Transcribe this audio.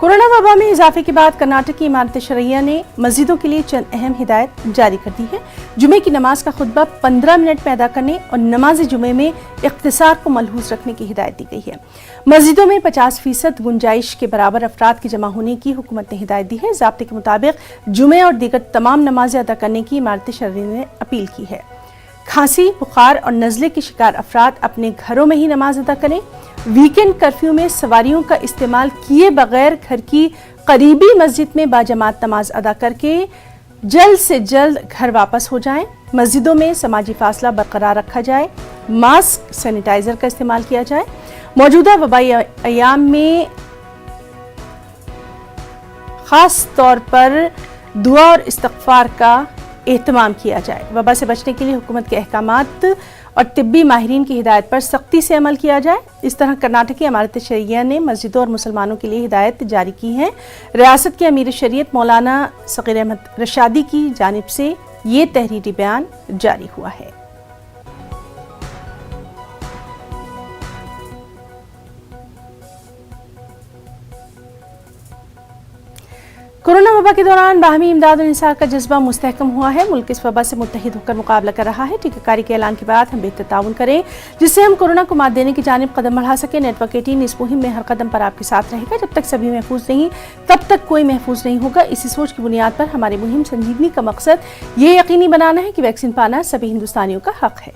Corona वबा में इजाफे के बाद कर्नाटक की इमारत शरइया ने मस्जिदों के लिए चंद अहम हिदायत जारी कर दी है। जुमे की नमाज का खुतबा 15 मिनट में अदा करने और नमाज जुमे में इख्तिसार को मलहूज रखने की हिदायत दी गई है। मस्जिदों में 50% गुंजाइश के बराबर अफराद के जमा होने की हुकूमत ने हिदायत दी है। ज़ाब्ते के मुताबिक जुमे और दीगर तमाम नमाजें अदा करने की इमारत शरइया ने अपील की है। खांसी, बुखार और नज़ले के शिकार अफराद अपने घरों में ही नमाज अदा करें। वीकेंड कर्फ्यू में सवारियों का इस्तेमाल किए बगैर घर की करीबी मस्जिद में बाजमात नमाज अदा करके जल्द से जल्द घर वापस हो जाएं। मस्जिदों में समाजी फासला बरकरार रखा जाए, मास्क, सैनिटाइजर का इस्तेमाल किया जाए। मौजूदा वबाई अयाम में खास तौर पर दुआ और इस्तग़फ़ार का एहतमाम किया जाए। वबा से बचने के लिए हुकूमत के अहकामात और तिब्बी माहिरीन की हिदायत पर सख्ती से अमल किया जाए। इस तरह कर्नाटक की इमारत शरइया ने मस्जिदों और मुसलमानों के लिए हिदायत जारी की है। रियासत के अमीर शरीयत मौलाना सगीर अहमद रशादी की जानिब से ये तहरीरी बयान जारी हुआ है। कोरोना वबा के दौरान बाहमी इमदाद और इंसाफ का जज्बा मुस्तहकम हुआ है। मुल्क इस वबा से मुत्तहिद होकर मुकाबला कर रहा है। टीकाकारी के ऐलान के बाद हम बेहतर ताउन करें जिससे हम कोरोना को मात देने की जानिब कदम बढ़ा सकें। नेटवर्क 18 इस मुहिम में हर कदम पर आपके साथ रहेगा। जब तक सभी महफूज नहीं तब तक कोई महफूज नहीं होगा। इसी सोच की बुनियाद पर हमारी मुहिम संजीवनी का मकसद ये यकीनी बनाना है कि वैक्सीन पाना सभी हिंदुस्तानियों का हक है।